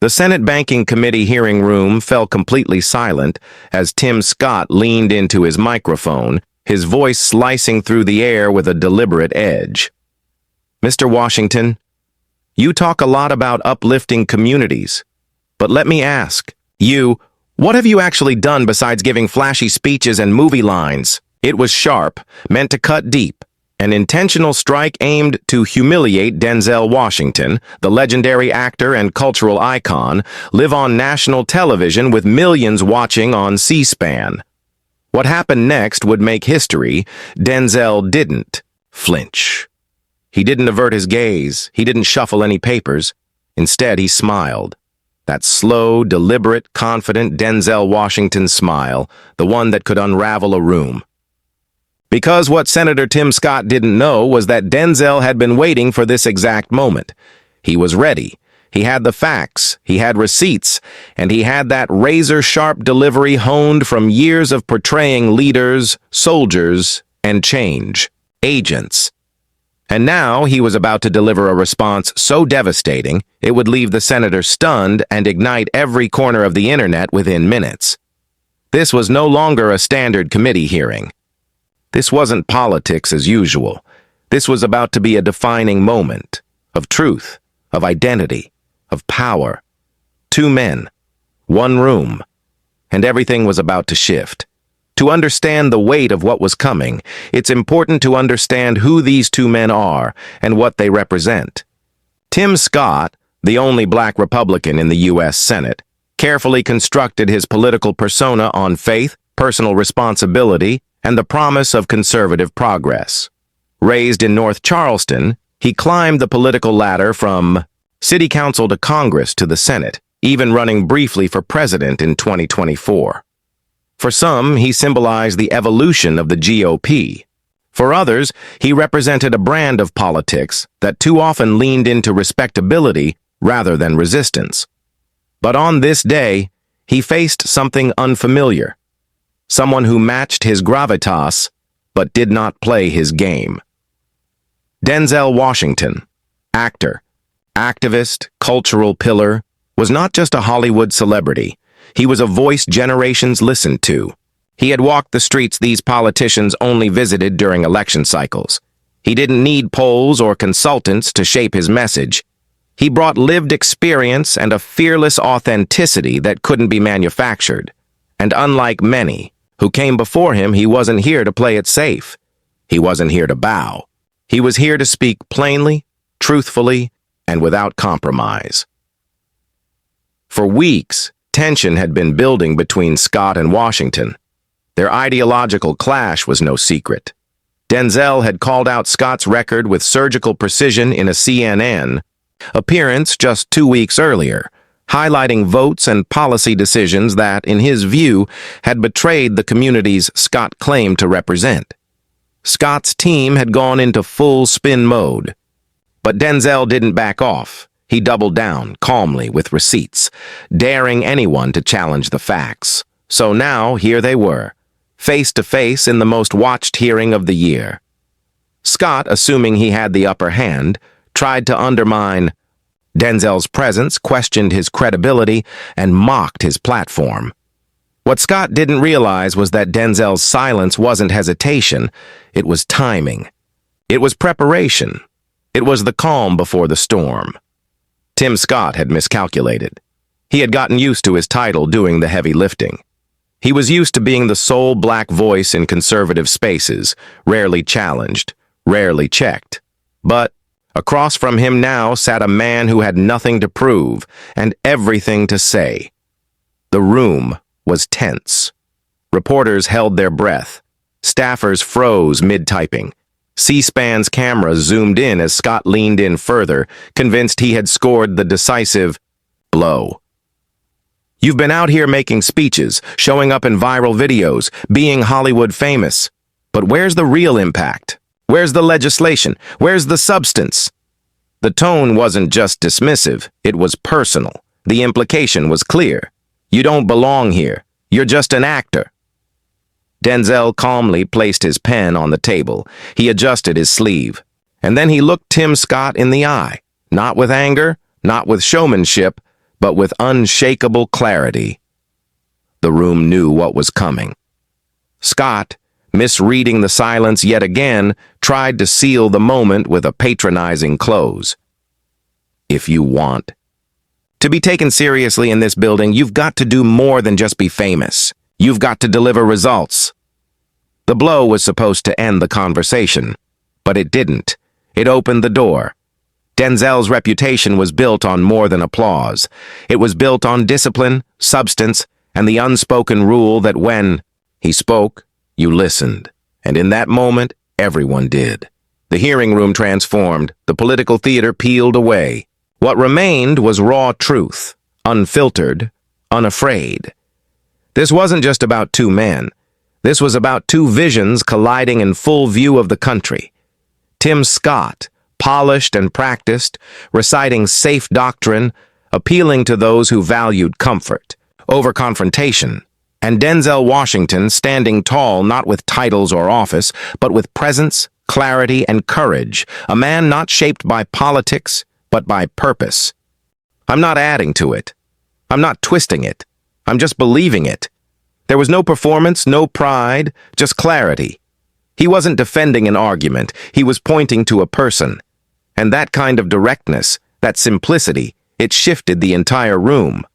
The Senate Banking Committee hearing room fell completely silent as Tim Scott leaned into his microphone, his voice slicing through the air with a deliberate edge. Mr. Washington, you talk a lot about uplifting communities, but let me ask, what have you actually done besides giving flashy speeches and movie lines? It was sharp, meant to cut deep. An intentional strike aimed to humiliate Denzel Washington, the legendary actor and cultural icon, live on national television with millions watching on C-SPAN. What happened next would make history. Denzel didn't flinch. He didn't avert his gaze. He didn't shuffle any papers. Instead, he smiled. That slow, deliberate, confident Denzel Washington smile, the one that could unravel a room. Because what Senator Tim Scott didn't know was that Denzel had been waiting for this exact moment. He was ready. He had the facts, he had receipts, and he had that razor-sharp delivery honed from years of portraying leaders, soldiers, and change, agents. And now he was about to deliver a response so devastating it would leave the senator stunned and ignite every corner of the internet within minutes. This was no longer a standard committee hearing. This wasn't politics as usual. This was about to be a defining moment of truth, of identity, of power. 2 men, 1 room, and everything was about to shift. To understand the weight of what was coming, it's important to understand who these 2 men are and what they represent. Tim Scott, the only black Republican in the U.S. Senate, carefully constructed his political persona on faith, personal responsibility, and the promise of conservative progress. Raised in North Charleston, he climbed the political ladder from city council to Congress to the Senate, even running briefly for president in 2024. For some, he symbolized the evolution of the GOP. For others, he represented a brand of politics that too often leaned into respectability rather than resistance. But on this day, he faced something unfamiliar. Someone who matched his gravitas, but did not play his game. Denzel Washington, actor, activist, cultural pillar, was not just a Hollywood celebrity. He was a voice generations listened to. He had walked the streets these politicians only visited during election cycles. He didn't need polls or consultants to shape his message. He brought lived experience and a fearless authenticity that couldn't be manufactured. And unlike many who came before him, he wasn't here to play it safe. He wasn't here to bow. He was here to speak plainly, truthfully, and without compromise. For weeks, tension had been building between Scott and Washington. Their ideological clash was no secret. Denzel had called out Scott's record with surgical precision in a CNN appearance just 2 weeks earlier, highlighting votes and policy decisions that, in his view, had betrayed the communities Scott claimed to represent. Scott's team had gone into full spin mode. But Denzel didn't back off. He doubled down, calmly, with receipts, daring anyone to challenge the facts. So now, here they were, face to face in the most watched hearing of the year. Scott, assuming he had the upper hand, tried to undermine Denzel's presence, questioned his credibility, and mocked his platform. What Scott didn't realize was that Denzel's silence wasn't hesitation, it was timing. It was preparation. It was the calm before the storm. Tim Scott had miscalculated. He had gotten used to his title doing the heavy lifting. He was used to being the sole black voice in conservative spaces, rarely challenged, rarely checked. But across from him now sat a man who had nothing to prove and everything to say. The room was tense. Reporters held their breath. Staffers froze mid-typing. C-SPAN's camera zoomed in as Scott leaned in further, convinced he had scored the decisive blow. You've been out here making speeches, showing up in viral videos, being Hollywood famous. But where's the real impact? Where's the legislation? Where's the substance? The tone wasn't just dismissive, it was personal. The implication was clear. You don't belong here. You're just an actor. Denzel calmly placed his pen on the table. He adjusted his sleeve. And then he looked Tim Scott in the eye, not with anger, not with showmanship, but with unshakable clarity. The room knew what was coming. Scott, misreading the silence yet again, tried to seal the moment with a patronizing close. If you want to be taken seriously in this building, you've got to do more than just be famous. You've got to deliver results. The blow was supposed to end the conversation, but it didn't. It opened the door. Denzel's reputation was built on more than applause. It was built on discipline, substance, and the unspoken rule that when he spoke, you listened. And in that moment, everyone did. The hearing room transformed. The political theater peeled away. What remained was raw truth, unfiltered, unafraid. This wasn't just about two men. This was about two visions colliding in full view of the country. Tim Scott, polished and practiced, reciting safe doctrine, appealing to those who valued comfort over confrontation, and Denzel Washington standing tall not with titles or office, but with presence, clarity, and courage, a man not shaped by politics, but by purpose. I'm not adding to it. I'm not twisting it. I'm just believing it. There was no performance, no pride, just clarity. He wasn't defending an argument. He was pointing to a person. And that kind of directness, that simplicity, it shifted the entire room.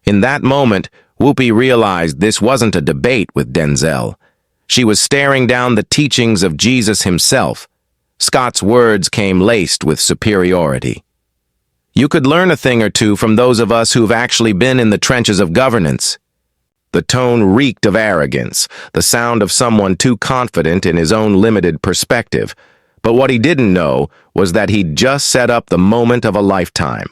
In that moment, Whoopi realized this wasn't a debate with Denzel. She was staring down the teachings of Jesus himself. Scott's words came laced with superiority. You could learn a thing or two from those of us who've actually been in the trenches of governance. The tone reeked of arrogance, the sound of someone too confident in his own limited perspective. But what he didn't know was that he'd just set up the moment of a lifetime.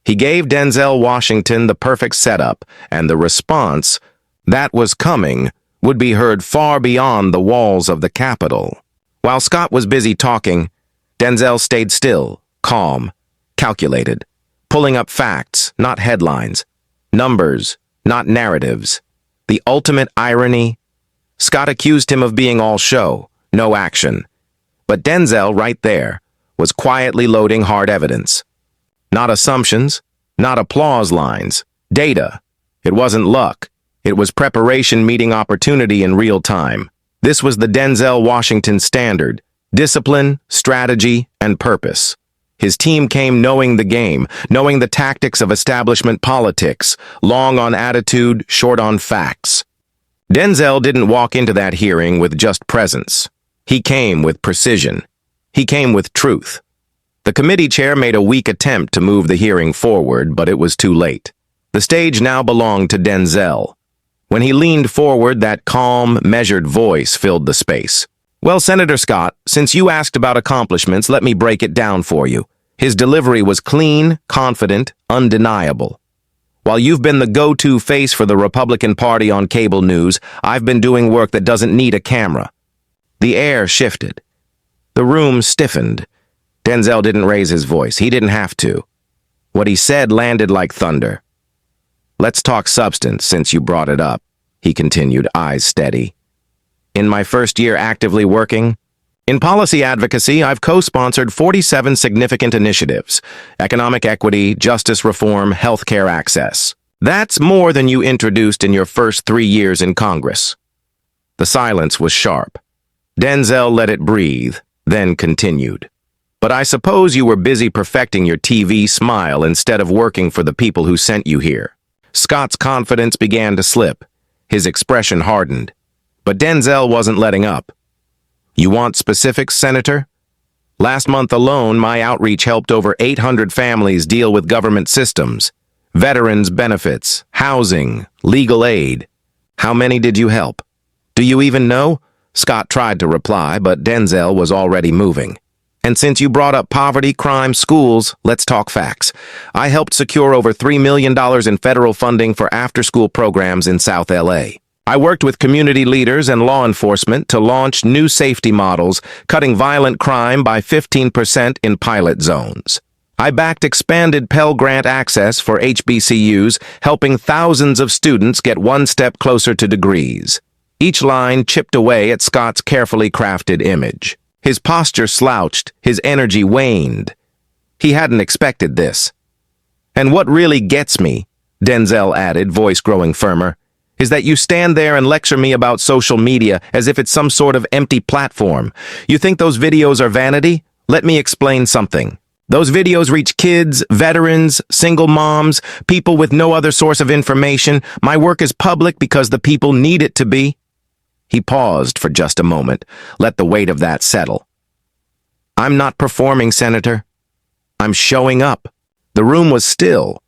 He gave Denzel Washington the perfect setup, and the response, that was coming, would be heard far beyond the walls of the Capitol. While Scott was busy talking, Denzel stayed still, calm, calculated, pulling up facts, not headlines, numbers, not narratives. The ultimate irony? Scott accused him of being all show, no action. But Denzel, right there, was quietly loading hard evidence. Not assumptions, not applause lines, data. It wasn't luck. It was preparation meeting opportunity in real time. This was the Denzel Washington standard: discipline, strategy, and purpose. His team came knowing the game, knowing the tactics of establishment politics, long on attitude, short on facts. Denzel didn't walk into that hearing with just presence. He came with precision. He came with truth. The committee chair made a weak attempt to move the hearing forward, but it was too late. The stage now belonged to Denzel. When he leaned forward, that calm, measured voice filled the space. Well, Senator Scott, since you asked about accomplishments, let me break it down for you. His delivery was clean, confident, undeniable. While you've been the go-to face for the Republican Party on cable news, I've been doing work that doesn't need a camera. The air shifted. The room stiffened. Denzel didn't raise his voice. He didn't have to. What he said landed like thunder. Let's talk substance, since you brought it up, he continued, eyes steady. In my first year actively working in policy advocacy, I've co-sponsored 47 significant initiatives: economic equity, justice reform, healthcare access. That's more than you introduced in your first 3 years in Congress. The silence was sharp. Denzel let it breathe, then continued. But I suppose you were busy perfecting your TV smile instead of working for the people who sent you here. Scott's confidence began to slip. His expression hardened. But Denzel wasn't letting up. You want specifics, Senator? Last month alone, my outreach helped over 800 families deal with government systems, veterans' benefits, housing, legal aid. How many did you help? Do you even know? Scott tried to reply, but Denzel was already moving. And since you brought up poverty, crime, schools, let's talk facts. I helped secure over $3 million in federal funding for after-school programs in South LA. I worked with community leaders and law enforcement to launch new safety models, cutting violent crime by 15% in pilot zones. I backed expanded Pell Grant access for HBCUs, helping thousands of students get one step closer to degrees. Each line chipped away at Scott's carefully crafted image. His posture slouched, his energy waned. He hadn't expected this. And what really gets me, Denzel added, voice growing firmer, is that you stand there and lecture me about social media as if it's some sort of empty platform. You think those videos are vanity? Let me explain something. Those videos reach kids, veterans, single moms, people with no other source of information. My work is public because the people need it to be. He paused for just a moment. Let the weight of that settle. I'm not performing, Senator. I'm showing up. The room was still.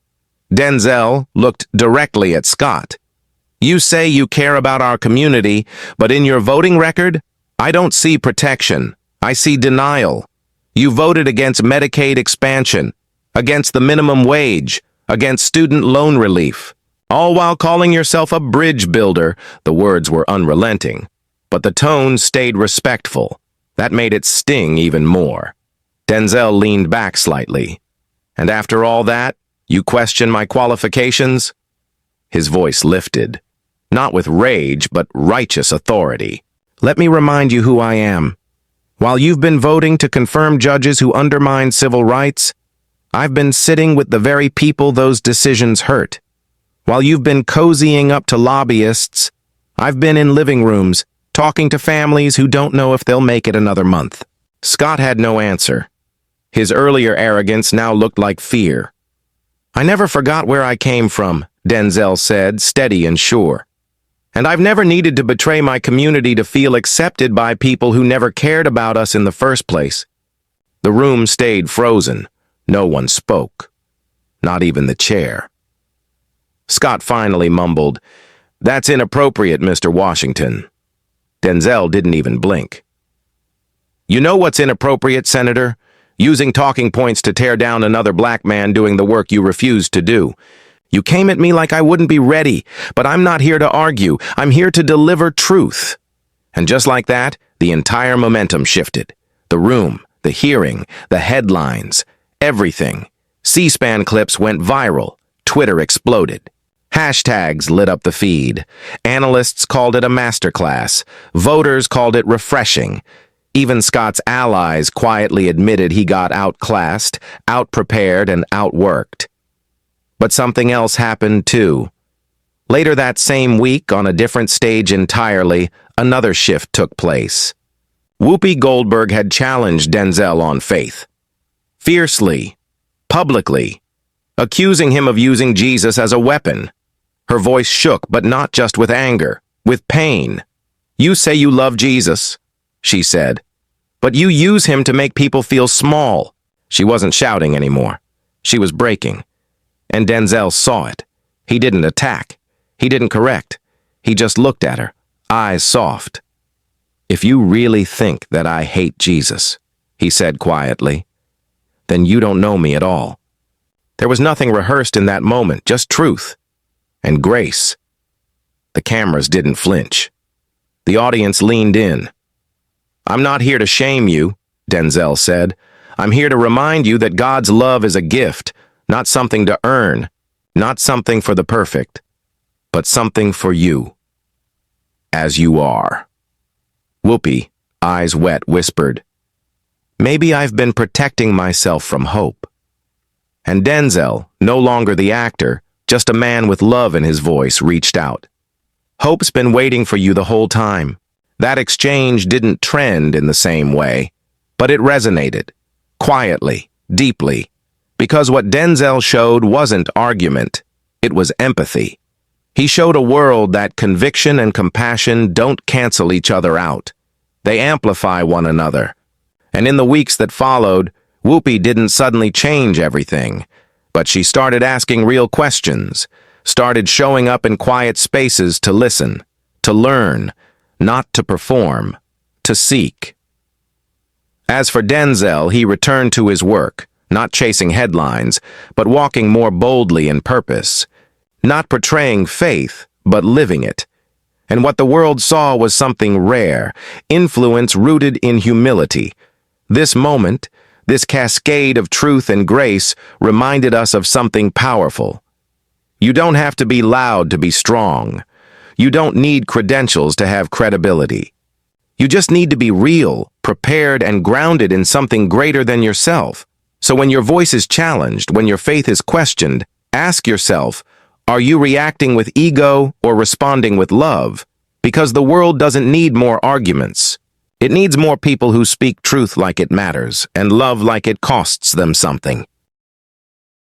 Denzel looked directly at Scott. You say you care about our community, but in your voting record, I don't see protection. I see denial. You voted against Medicaid expansion, against the minimum wage, against student loan relief, all while calling yourself a bridge builder. The words were unrelenting, but the tone stayed respectful. That made it sting even more. Denzel leaned back slightly. And after all that, you question my qualifications? His voice lifted, not with rage, but righteous authority. Let me remind you who I am. While you've been voting to confirm judges who undermine civil rights, I've been sitting with the very people those decisions hurt. While you've been cozying up to lobbyists, I've been in living rooms, talking to families who don't know if they'll make it another month. Scott had no answer. His earlier arrogance now looked like fear. I never forgot where I came from, Denzel said, steady and sure. And I've never needed to betray my community to feel accepted by people who never cared about us in the first place. The room stayed frozen. No one spoke. Not even the chair. Scott finally mumbled, "That's inappropriate, Mr. Washington." Denzel didn't even blink. You know what's inappropriate, Senator? Using talking points to tear down another black man doing the work you refused to do. You came at me like I wouldn't be ready, but I'm not here to argue. I'm here to deliver truth. And just like that, the entire momentum shifted. The room, the hearing, the headlines, everything. C-SPAN clips went viral. Twitter exploded. Hashtags lit up the feed. Analysts called it a masterclass. Voters called it refreshing. Even Scott's allies quietly admitted he got outclassed, outprepared, and outworked. But something else happened, too. Later that same week, on a different stage entirely, another shift took place. Whoopi Goldberg had challenged Denzel on faith. Fiercely, publicly, accusing him of using Jesus as a weapon. Her voice shook, but not just with anger, with pain. You say you love Jesus, she said, but you use him to make people feel small. She wasn't shouting anymore. She was breaking. And Denzel saw it. He didn't attack. He didn't correct. He just looked at her, eyes soft. If you really think that I hate Jesus, he said quietly, then you don't know me at all. There was nothing rehearsed in that moment, just truth and grace. The cameras didn't flinch. The audience leaned in. I'm not here to shame you, Denzel said. I'm here to remind you that God's love is a gift, not something to earn, not something for the perfect, but something for you, as you are. Whoopi, eyes wet, whispered, maybe I've been protecting myself from hope. And Denzel, no longer the actor, just a man with love in his voice, reached out. Hope's been waiting for you the whole time. That exchange didn't trend in the same way, but it resonated, quietly, deeply, because what Denzel showed wasn't argument, it was empathy. He showed a world that conviction and compassion don't cancel each other out. They amplify one another. And in the weeks that followed, Whoopi didn't suddenly change everything, but she started asking real questions, started showing up in quiet spaces to listen, to learn, not to perform, to seek. As for Denzel, he returned to his work, not chasing headlines, but walking more boldly in purpose, not portraying faith, but living it. And what the world saw was something rare, influence rooted in humility. This moment, this cascade of truth and grace, reminded us of something powerful. You don't have to be loud to be strong. You don't need credentials to have credibility. You just need to be real, prepared, and grounded in something greater than yourself, So when your voice is challenged, when your faith is questioned, ask yourself, are you reacting with ego or responding with love? Because the world doesn't need more arguments. It needs more people who speak truth like it matters and love like it costs them something.